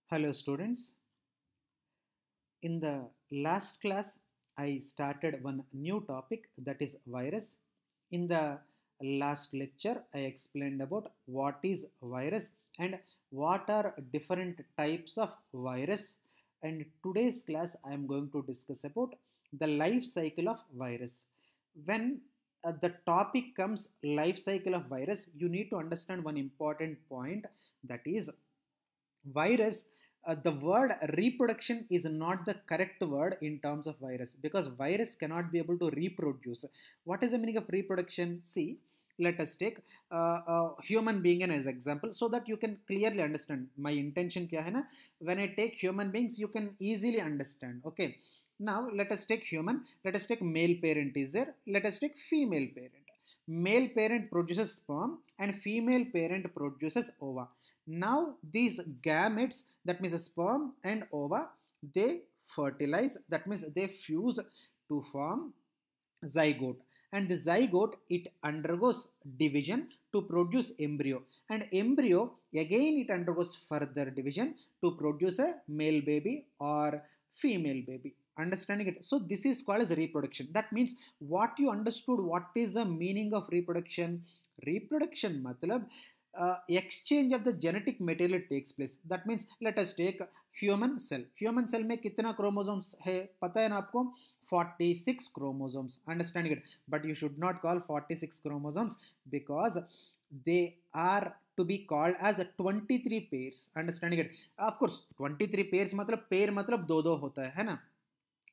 Hello students. In the last class, I started one new topic, that is virus. In the last lecture, I explained about what is virus and what are different types of virus. And today's class, I am going to discuss about the life cycle of virus. When the topic comes life cycle of virus, you need to understand one important point, that is virus. The word reproduction is not the correct word in terms of virus, because virus cannot be able to reproduce. What is the meaning of reproduction? See, let us take human being as example, so that you can clearly understand my intention kya hai na. When I take human beings, you can easily understand. Okay, now let us take human. Let us take male parent is there. Let us take female parent. Male parent produces sperm and female parent produces ova. Now these gametes, that means sperm and ova, they fertilize, that means they fuse to form zygote. And the zygote, it undergoes division to produce embryo, and embryo again it undergoes further division to produce a male baby or female baby. Understanding it? So this is called as reproduction. That means what you understood, what is the meaning of reproduction? Reproduction matlab exchange of the genetic material takes place. That means let us take human cell. Human cell में कितना chromosomes है पता है ना आपको? 46 chromosomes. Understanding it? But you should not call 46 chromosomes, because they are to be called as 23 pairs. Understanding it? Of course 23 pairs मतलब pair मतलब दो दो होता है ना.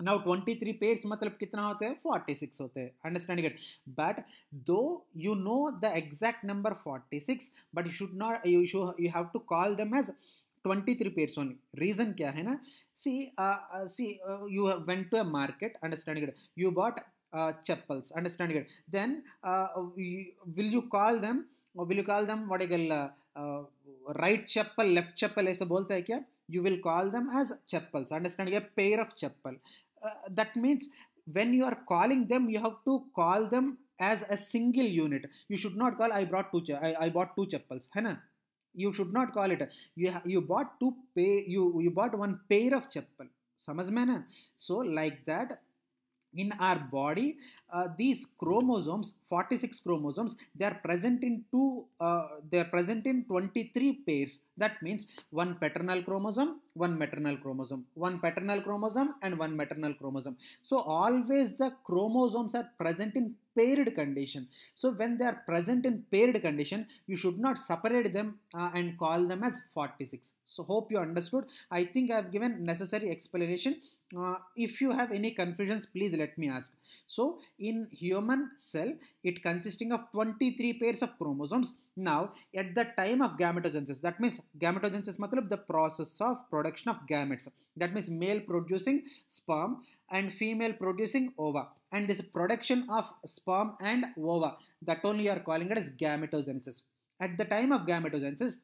Now 23 pairs मतलब कितना होते हैं? 46 होते हैं. Understanding it? But though you know the exact number 46, but you have to call them as 23 pairs only. Reason क्या है ना? See, you went to a market. Understanding it? You bought chappals. Understanding it? Then will you call them, or will you call them what I call right chappal, left chappal ऐसे बोलता है क्या? You will call them as chappals. Understanding? A pair of chappal. That means when you are calling them, you have to call them as a single unit. You should not call I bought two chappals, है ना? You should not call it. You bought you bought one pair of chappal. समझ में ना? So like that, in our body, these chromosomes, 46 chromosomes, they are present in 23 pairs. That means one paternal chromosome, one maternal chromosome, one paternal chromosome, and one maternal chromosome. So always the chromosomes are present in paired condition. So when they are present in paired condition, you should not separate them and call them as 46. So hope you understood. I think I have given necessary explanation. If you have any confusions, please let me ask. So in human cell, it consisting of 23 pairs of chromosomes. Now at the time of gametogenesis, that means gametogenesis matlab the process of production of gametes. That means male producing sperm and female producing ova, and this production of sperm and ova, that only you are calling it as gametogenesis. At the time of gametogenesis,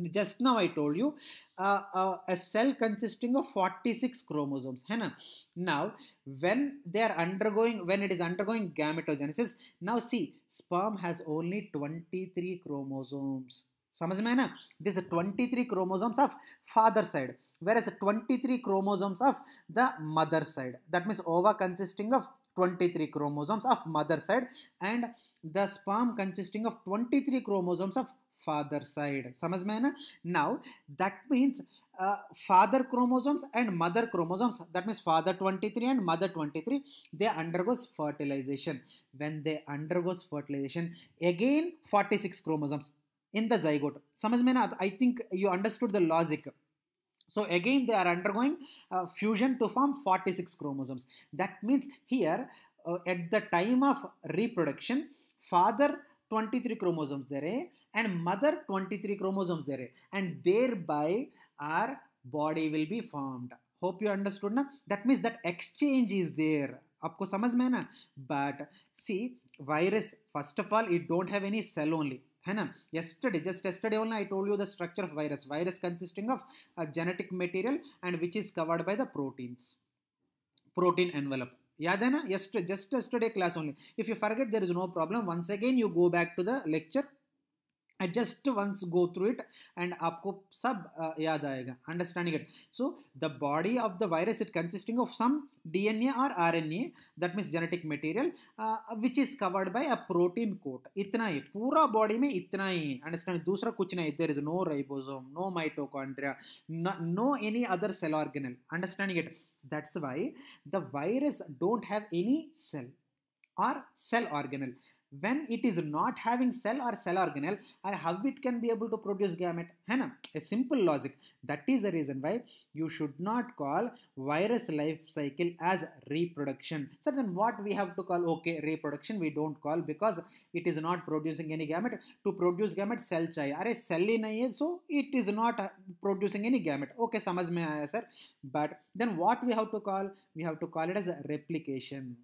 just now I told you, a cell consisting of 46 chromosomes है ना. Now when it is undergoing gametogenesis, now see, sperm has only 23 chromosomes. समझ में है ना? This is 23 chromosomes of father side, whereas 23 chromosomes of the mother side. That means ova consisting of 23 chromosomes of mother side, and the sperm consisting of 23 chromosomes of father side. समझ में है ना? Now that means father chromosomes and mother chromosomes, that means father 23 and mother 23, they undergoes fertilization. When they undergoes fertilization, again 46 chromosomes in the zygote. समझ में ना? I think you understood the logic. So again they are undergoing fusion to form 46 chromosomes. That means here at the time of reproduction, father 23 chromosomes there hai, and mother 23 chromosomes there hai, and thereby our body will be formed. Hope you understood na? That means that exchange is there. आपको समझ में है ना? But see, virus, first of all, it don't have any cell only, है ना? Just yesterday only I told you the structure of virus. Virus consisting of a genetic material and which is covered by the proteins, protein envelope. याद है ना? Just yesterday class only. If you forget, there is no problem. Once again you go back to the lecture I just once go through it and आपको सब याद आएगा. Understanding it. So the body of the virus it consisting of some DNA or RNA, that means genetic material, which is covered by a protein coat. इतना ही पूरा body में इतना ही. Understand? दूसरा कुछ नहीं. There is no ribosome, no mitochondria, no any other cell organelle. Understanding it. That's why the virus don't have any cell or cell organelle. When it is not having cell or cell organelle, or how it can be able to produce gamete, है ना? A simple logic. That is the reason why you should not call virus life cycle as reproduction. So then what we have to call? Okay, reproduction we don't call, because it is not producing any gamete. To produce gamete cell चाहिए. अरे cell ही नहीं है, so it is not producing any gamete. Okay, समझ में आया sir. But then what we have to call? We have to call it as replication.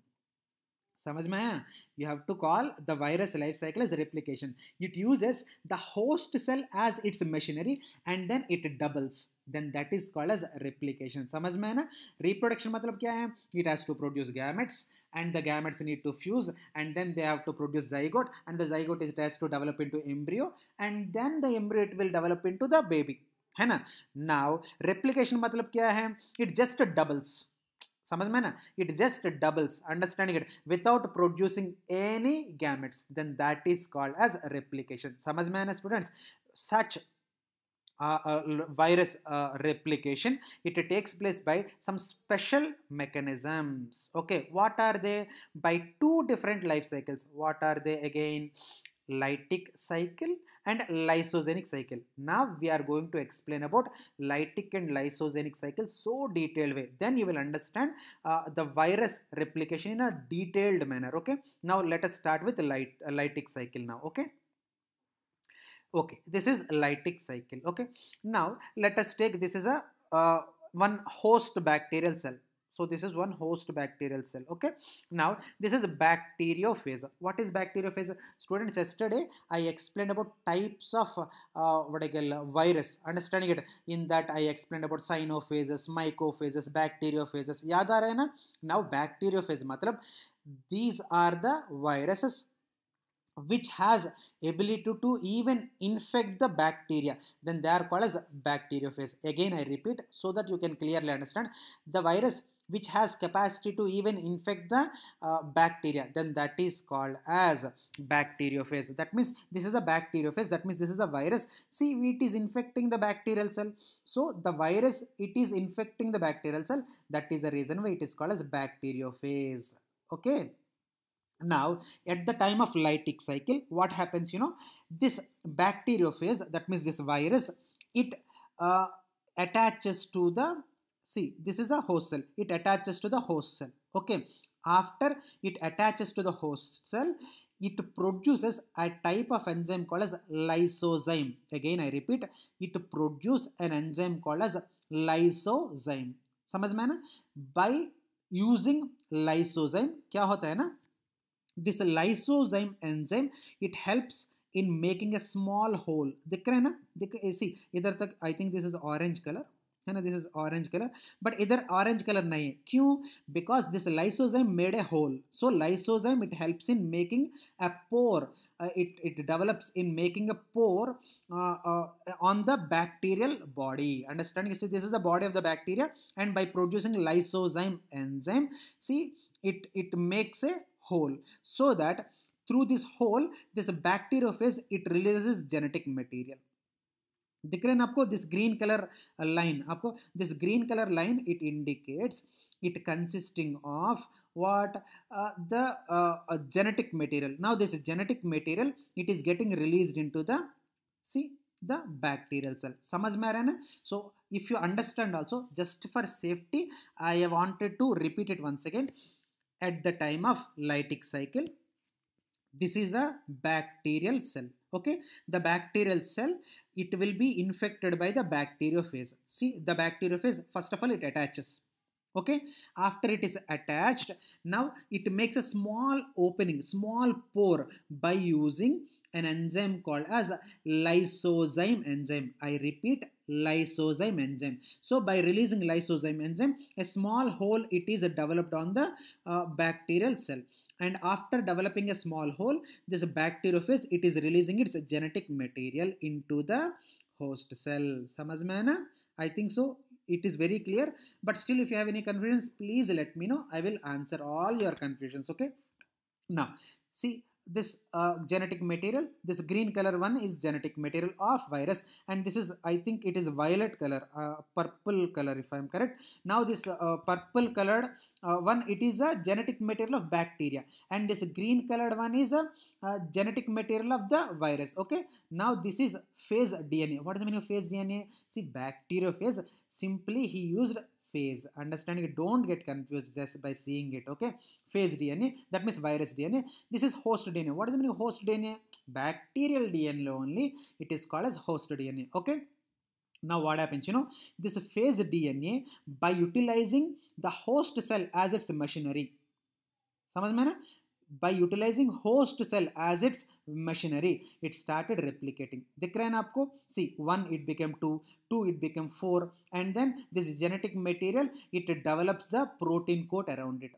समझ में आया? You have to call the virus life cycle as replication. It uses the host cell as its machinery and then it doubles. Then that is called as replication. समझ में है ना? Reproduction मतलब क्या है? It has to produce gametes and the gametes need to fuse and then they have to produce zygote and the zygote is has to develop into embryo and then the embryo it will develop into the baby. है ना? Now replication मतलब क्या है? It just doubles. समझ में ना? It just doubles, understanding it, without producing any gametes, then that is called as replication. समझ में है ना students? Such virus replication, it takes place by some special mechanisms. Okay, what are they? By two different life cycles. What are they again? Lytic cycle and lysogenic cycle. Now we are going to explain about lytic and lysogenic cycle so detailed way. Then you will understand the virus replication in a detailed manner. Okay. Now let us start with lytic cycle now. Okay. Okay, this is lytic cycle. Okay, now let us take, this is a one host bacterial cell. So this is one host bacterial cell. Okay, now this is a bacteriophage. What is bacteriophage? Students, yesterday I explained about types of what I call virus. Understanding it, in that I explained about cyanophages, mycophages, bacteriophages. याद आ रहा है ना? Now bacteriophage मतलब these are the viruses which has ability to even infect the bacteria, then they are called as bacteriophage. Again I repeat so that you can clearly understand, the virus which has capacity to even infect the bacteria, then that is called as bacteriophage. That means this is a bacteriophage, that means this is a virus. See, it is infecting the bacterial cell, so the virus, it is infecting the bacterial cell, that is the reason why it is called as bacteriophage. Okay. Now at the time of lytic cycle, what happens, this bacteriophage, that means this virus, it attaches to the, see, this is a host cell, it attaches to the host cell. Okay, after it attaches to the host cell, it produces a type of enzyme called as lysozyme. Again I repeat, it produces an enzyme called as lysozyme. समझ में है ना? By using lysozyme क्या होता है ना, this lysozyme enzyme, it helps in making a small hole. दिख रहा है ना? See इधर तक I think this is orange color है ना, this is orange color, but इधर orange color नहीं है. क्यों? Because this lysozyme made a hole. So lysozyme, it helps in making a pore. It develops in making a pore on the bacterial body. Understanding? See, this is the body of the bacteria, and by producing lysozyme enzyme, see, it makes a hole, so that through this hole, this bacteriophage, it releases genetic material. दिख रहे हैं आपको this green color line, आपको this green color line, it indicates it consisting of what, the genetic material. Now this genetic material, it is getting released into the, see, the bacterial cell. समझ में आ रहा है ना? So if you understand also, just for safety, I wanted to repeat it once again. At the time of lytic cycle, this is a bacterial cell. Okay, the bacterial cell, it will be infected by the bacteriophage. See, the bacteriophage, first of all, it attaches. Okay, after it is attached, now it makes a small opening, small pore by using an enzyme called as lysozyme enzyme. I repeat, lysozyme enzyme. So by releasing lysozyme enzyme, a small hole it is developed on the bacterial cell, and after developing a small hole, this bacteriophage it is releasing its genetic material into the host cell. समझ में है ना? I think so it is very clear, but still if you have any confusions, please let me know. I will answer all your confusions. Okay, now see this genetic material, this green color one is genetic material of virus, and this is, I think it is violet color, purple color if I am correct. Now this purple colored one, it is a genetic material of bacteria, and this green colored one is a genetic material of the virus. Okay, now this is phase DNA. What is the meaning of phase DNA? See, bacteriophage, simply he used phase. Understanding it, don't get confused just by seeing it. Okay, phase DNA, that means virus DNA. This is host DNA. What is the meaning of host DNA? Bacterial DNA only, it is called as host DNA. Okay, now what happens, this phase DNA, by utilizing the host cell as its machinery, समझ में ना, by utilizing host cell as its machinery, it started replicating. दिख रहा है ना आपको? See, 1 it became 2, 2 it became 4, and then this genetic material it develops the protein coat around it.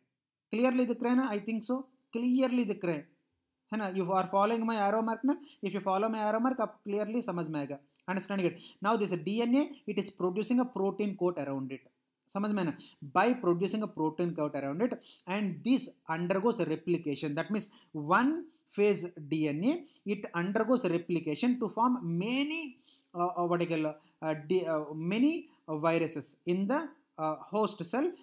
Clearly दिख रहा है ना? I think so. Clearly दिख रहा है ना? You are following my arrow mark ना? If you follow my arrow mark, आपको clearly समझ में आएगा. Understanding it? Now this DNA it is producing a protein coat around it. समझ में ना, by producing a protein coat around it, and this undergoes replication. That means one phase DNA it undergoes replication to form many what I call many viruses in the host cell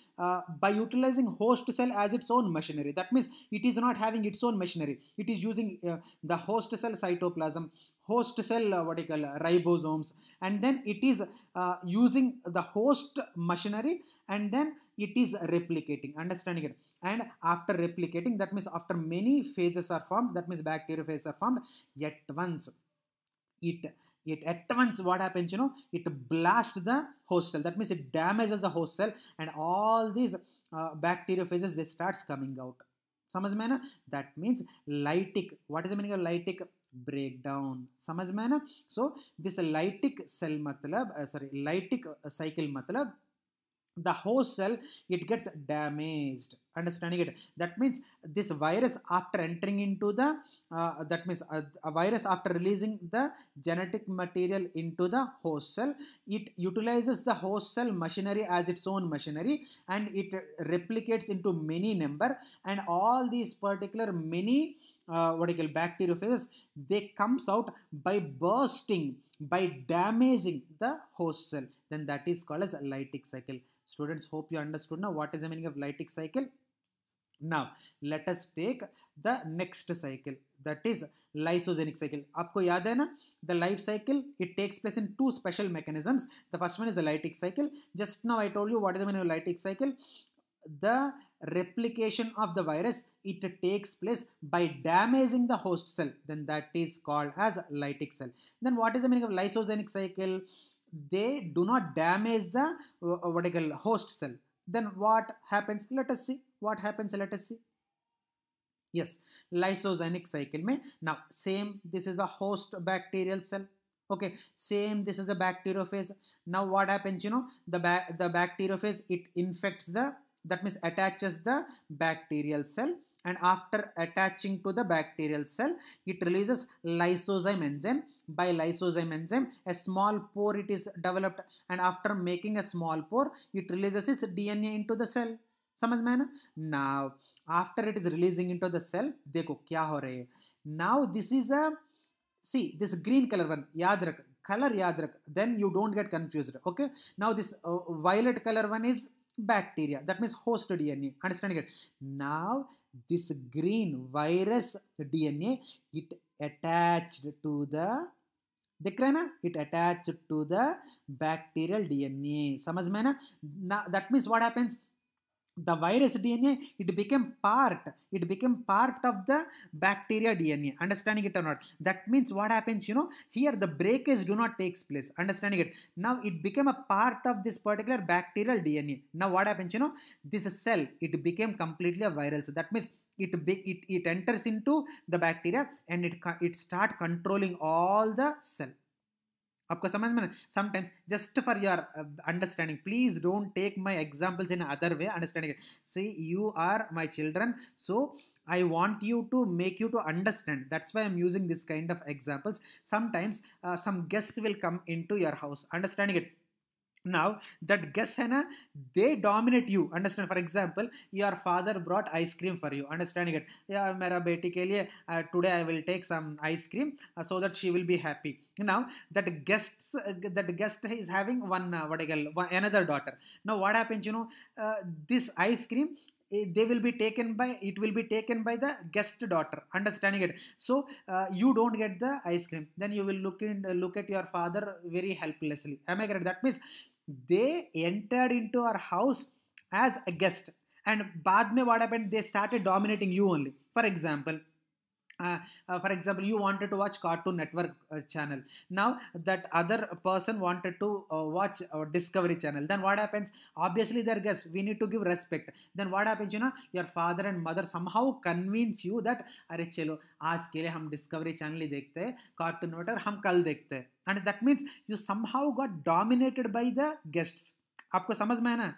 by utilizing host cell as its own machinery. That means it is not having its own machinery. It is using the host cell cytoplasm, host cell what you call ribosomes, and then it is using the host machinery, and then it is replicating. Understanding it? And after replicating, that means after many phases are formed, that means bacteriophages are formed, yet once it at once what happens, it blasts the host cell. That means it damages the host cell, and all these bacteriophages they starts coming out. समझ में है ना? That means lytic. What is the meaning of lytic? Breakdown. समझ में है ना? So this lytic cell मतलब lytic cycle मतलब the host cell it gets damaged. Understanding it? That means this virus after entering into the that means a virus after releasing the genetic material into the host cell, it utilizes the host cell machinery as its own machinery, and it replicates into many number, and all these particular many what I call bacteriophages they comes out by bursting, by damaging the host cell. Then that is called as a lytic cycle. Students, hope you understood now what is the meaning of lytic cycle. Now let us take the next cycle, that is lysogenic cycle. आपको याद है ना, the life cycle it takes place in two special mechanisms. The first one is the lytic cycle. Just now I told you what is the meaning of lytic cycle. The replication of the virus it takes place by damaging the host cell, then that is called as lytic cell. Then what is the meaning of lysogenic cycle? They do not damage the what I call host cell. Then what happens? Let us see what happens. Let us see. Yes, lysogenic cycle में now same, this is a host bacterial cell. Okay, same, this is a bacteriophage. Now what happens, the bacteriophage it infects the, that means attaches the bacterial cell, and after attaching to the bacterial cell it releases lysozyme enzyme. By lysozyme enzyme a small pore it is developed, and after making a small pore it releases its DNA into the cell. समझ में है ना? Now after it is releasing into the cell, देखो क्या हो रहा है. Now this is a, see this green color one, याद रख, color याद रख, then you don't get confused. Okay, now this violet color one is bacteria, that means host DNA. Understanding it? Now this green virus DNA it attached to the, दिख रहा है ना, it attached to the bacterial DNA. समझ में है ना? Now that means what happens, the virus DNA it became part of the bacteria DNA. Understanding it or not? That means what happens, here the breakage do not takes place. Understanding it? Now it became a part of this particular bacterial DNA. Now what happens, this cell it became completely a viral cell. That means it enters into the bacteria and it start controlling all the cell. आपको समझ में ना? Sometimes just for your understanding, please don't take my examples in other way. Understanding it. See, you are my children, so I want you to make you to understand. That's why I'm using this kind of examples. Sometimes some guests will come into your house. Understanding it. Now that guests है ना, they dominate you. Understand? For example, your father brought ice cream for you. Understanding it? Yeah, मेरा बेटी के लिए today I will take some ice cream so that she will be happy. Now that guest is having one another daughter. Now what happens? This ice cream, it will be taken by the guest daughter. Understanding it? So you don't get the ice cream, then you will look at your father very helplessly. Am I correct? That means they entered into our house as a guest, and बाद में what happened, they started dominating you only. For example, you wanted to watch Cartoon Network channel. Now that other person wanted to watch Discovery Channel. Then what happens? Obviously, they're guests. We need to give respect. Then what happens? Your father and mother somehow convince you that, अरे चलो आज के लिए हम Discovery Channel ही देखते हैं, Cartoon Network हम कल देखते हैं. And that means you somehow got dominated by the guests. आपको समझ में है ना?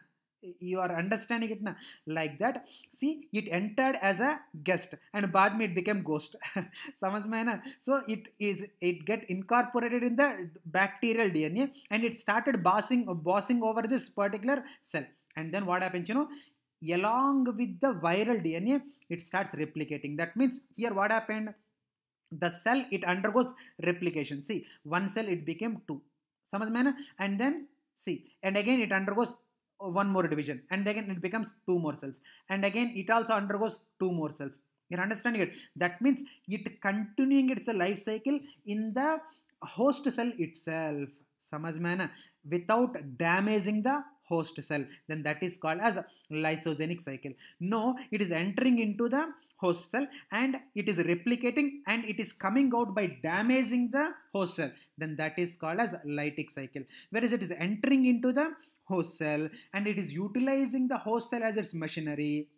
You are understanding it now, like that. See, it entered as a guest and बाद में it became ghost. समझ में है ना? So it get incorporated in the bacterial DNA and it started bossing over this particular cell. And then what happens? Along with the viral DNA, it starts replicating. That means here what happened? The cell, it undergoes replication. See, one cell it became two. समझ में है ना? And then see, and again it undergoes one more division, and again it becomes two more cells, and again it also undergoes two more cells. You're understanding it? That means it continuing its life cycle in the host cell itself. समझ में है ना? Without damaging the host cell, then that is called as lysogenic cycle. No, it is entering into the host cell and it is replicating and it is coming out by damaging the host cell, then that is called as lytic cycle. Whereas it is entering into the host cell and it is utilizing the host cell as its machinery,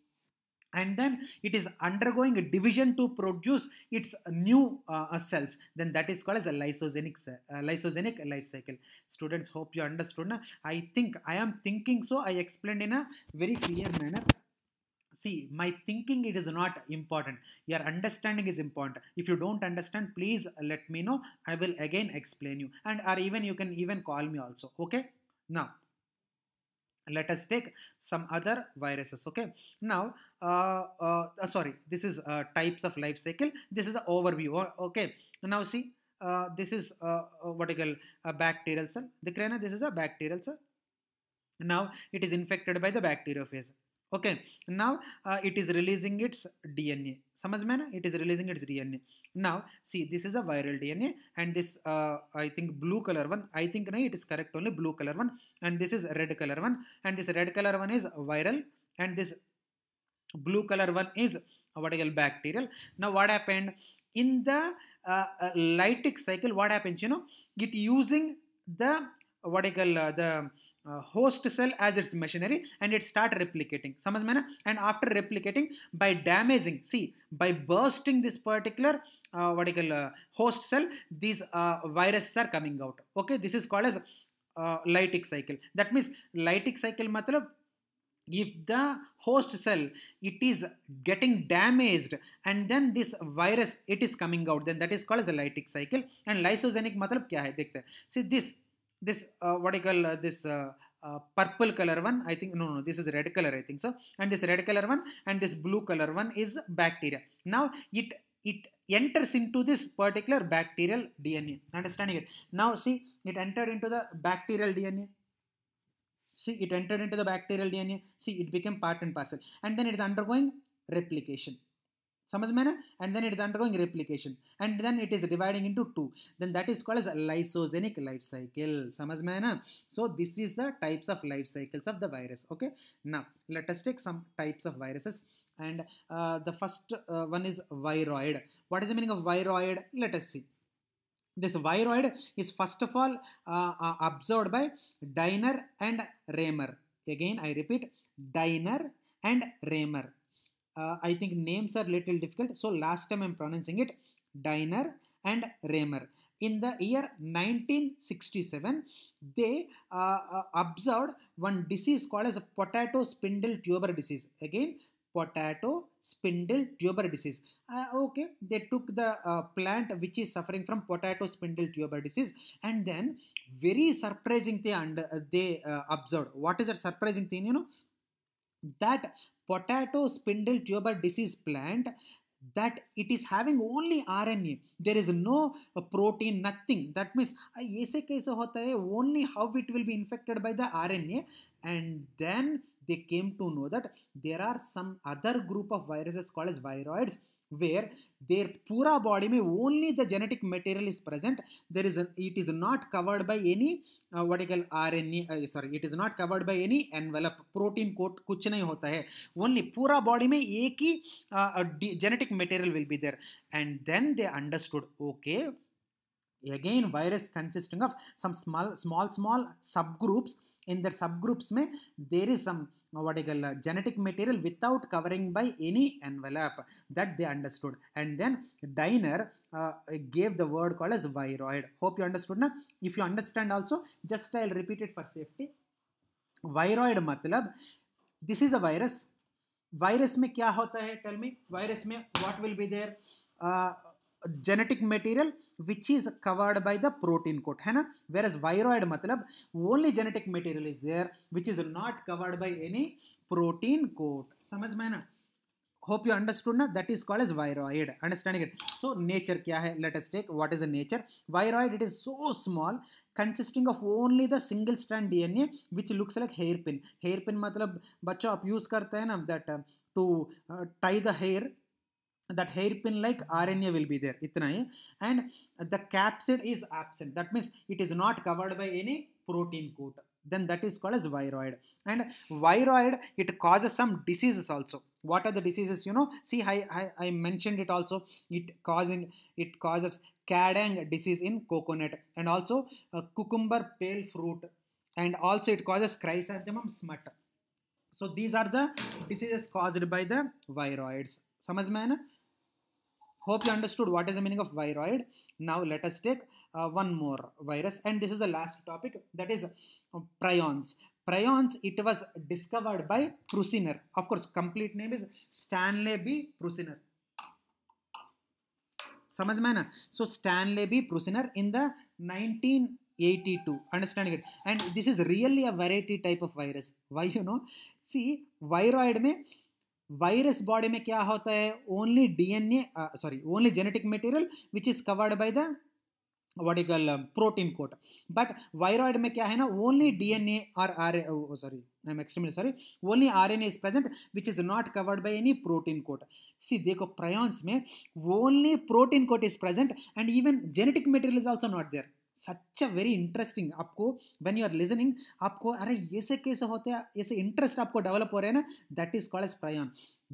and then it is undergoing a division to produce its new cells, then that is called as a lysogenic life cycle. Students, hope you understood. Na? I think I am thinking so I explained in a very clear manner. See, my thinking, it is not important. Your understanding is important. If you don't understand, please let me know. I will again explain you, and or even you can even call me also. Okay. Now, let us take some other viruses. Okay. Now, sorry, this is types of life cycle. This is an overview. Okay. Now see, this is what I call a bacterial cell. This is a bacterial cell. Now it is infected by the bacteriophage. Okay, now it is releasing its DNA. समझ में ना? It is releasing its DNA. Now see, this is a viral DNA and this I think blue color one. I think no, it is correct, only blue color one, and this is red color one, and this red color one is viral, and this blue color one is what I call bacterial. Now what happened in the lytic cycle? What happens? It using the what I call the host cell as its machinery and it start replicating. समझ में ना? And after replicating, by damaging, see, by bursting this particular what I call host cell, these viruses are coming out. Okay, this is called as lytic cycle. That means lytic cycle matlab, if the host cell it is getting damaged and then this virus it is coming out, then that is called as the lytic cycle. And lysogenic matlab क्या है? देखते हैं. See this what I call this purple color one, I think no, this is red color, I think so, and this red color one and this blue color one is bacteria. Now it enters into this particular bacterial DNA. Understanding it? Now see, it entered into the bacterial DNA. See, it entered into the bacterial DNA. See, it became part and parcel, and then it is undergoing replication. समझ में ना? And then it is undergoing replication and then it is dividing into two, then that is called as a lysogenic life cycle. समझ में है ना? So this is the types of life cycles of the virus. Okay, now let us take some types of viruses, and the first one is viroid. What is the meaning of viroid? Let us see. This viroid is first of all observed by Diener and Raymer. Again I repeat, Diener and Raymer. I think names are little difficult, so last time I'm pronouncing it, Diner and Raymer. In the year 1967, they observed one disease called as a potato spindle tuber disease. Again, potato spindle tuber disease. Okay, they took the plant which is suffering from potato spindle tuber disease, and then very surprising thing, and they observed. What is a surprising thing? You know, that potato spindle tuber disease plant, that it is having only RNA. There is no protein, nothing. That means ऐसे कैसे होता है, only how it will be infected by the RNA. And then they came to know that there are some other group of viruses called as viroids, where their pura body में only the genetic material is present. There is it is not covered by any what you call RNA, sorry, it is not covered by any envelope, protein coat कुछ नहीं होता है. Only पूरा body में एक ही genetic material will be there. And then they understood, okay, again virus consisting of some small subgroups. In the subgroups mein there is some what I call genetic material without covering by any envelope. That they understood, and then Diner gave the word called as viroid. Hope you understood na. If you understand also, just I'll repeat it for safety. Viroid matlab, this is a virus. Virus में क्या होता है? Tell me. Virus में what will be there? Genetic material which is covered by the protein coat, है ना. Whereas viroid मतलब only genetic material is there which is not covered by any protein coat. समझ में ना. Hope you understood na. That is called as viroid. Understanding it. So nature क्या है? Let us take what is the nature. Viroid, it is so small, consisting of only the single strand DNA which looks like hairpin. Hairpin मतलब बच्चों आप use करते हैं ना, that to tie the hair. That hairpin like RNA will be there, itna hi. And the capsid is absent. That means it is not covered by any protein coat. Then that is called as viroid. And viroid, it causes some diseases also. What are the diseases? You know, see, I mentioned it also. It causes Kadang disease in coconut, and also cucumber pale fruit, and also it causes chrysanthemum smut. So these are the diseases caused by the viroids. समझ में है ना? Hope you understood what is the meaning of viroid. Now let us take one more virus, and this is the last topic, that is prions. Prions, it was discovered by Prusiner. Of course, complete name is Stanley B. Prusiner. समझ में ना. So Stanley B. Prusiner in the 1982. Understanding it. And this is really a variety type of virus. Why, you know? See, viroid में virus body में क्या होता है? Only DNA, only genetic material which is covered by the what you call protein coat. But viroid में क्या है ना? Only DNA or RNA, I'm extremely sorry. Only RNA is present which is not covered by any protein coat. See, देखो prions में only protein coat is present, and even genetic material is also not there. Such a very interesting. आपको when you are listening, आपको अरे ये से कैसे होता है, ऐसे इंटरेस्ट आपको डेवलप हो रहा है ना. That is called as prion.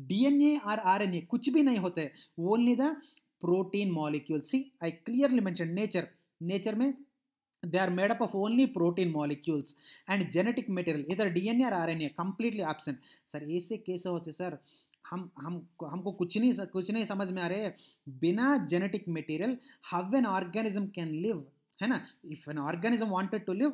DNA or RNA कुछ भी नहीं होता है, only the protein molecules. See, I clearly mentioned nature. Nature में they are made up of only protein molecules, and genetic material either DNA or RNA completely absent. Sir ऐसे कैसे होते sir? हमको कुछ नहीं समझ में आ रहे. बिना genetic material how an organism can live, है ना. If an organism wanted to live,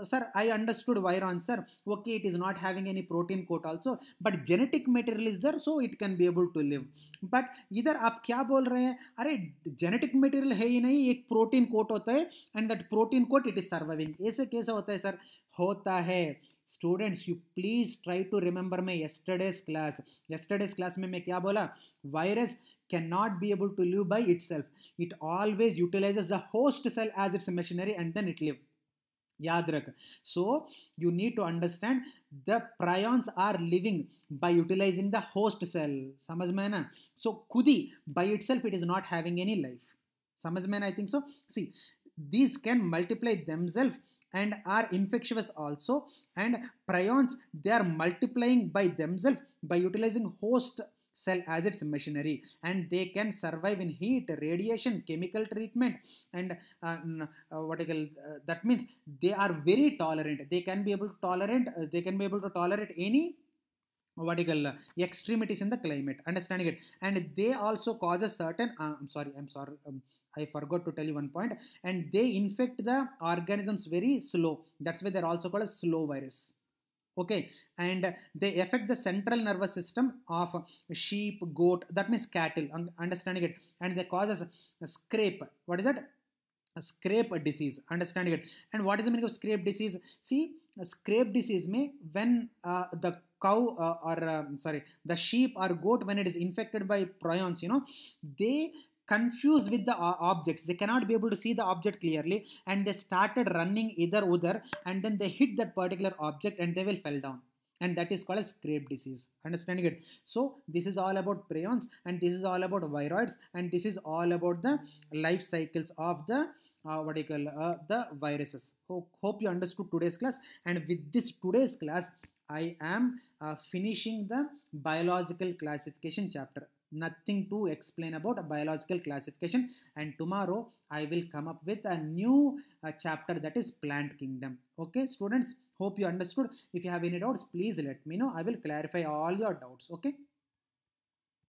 sir, I understood viron, sir. Okay, it is not having any protein coat also, but genetic material is there, so it can be able to live. But इधर आप क्या बोल रहे हैं? अरे genetic material है ही नहीं, एक protein coat होता है, and that protein coat it is surviving. ऐसे कैसे होता है सर? होता है. Students, you please try to remember my yesterday's class. Yesterday's class में मैं क्या बोला? Virus cannot be able to live by itself. It always utilizes the host cell as its machinery, and then it live. याद रख. So you need to understand the prions are living by utilizing the host cell. समझ में है ना? So खुद ही by itself it is not having any life. समझ में है ना? I think so. See, these can multiply themselves and are infectious also, and prions, they are multiplying by themselves by utilizing host cell as its machinery, and they can survive in heat, radiation, chemical treatment, and that means they are very tolerant. They can be able to tolerate any what you call extremities in the climate, understanding it. And they also cause a certain I'm sorry, I forgot to tell you one point. And they infect the organisms very slow, that's why they're also called a slow virus. Okay. And they affect the central nervous system of sheep, goat, that means cattle, understanding it. And they cause us a scrape, what is that, a scrape disease, understanding it. And what is the meaning of scrape disease? See, a scrape disease may when the cow or sorry, the sheep or goat, when it is infected by prions, they confused with the objects, they cannot be able to see the object clearly, and they started running either other, and then they hit that particular object and they will fell down, and that is called a scrape disease, understanding it. So this is all about prions, and this is all about viroids, and this is all about the life cycles of the what do you call the viruses. Hope you understood today's class. And with this today's class, I am finishing the biological classification chapter. Nothing to explain about a biological classification. And tomorrow I will come up with a new chapter, that is plant kingdom. Okay, students, hope you understood. If you have any doubts, please let me know. I will clarify all your doubts. Okay.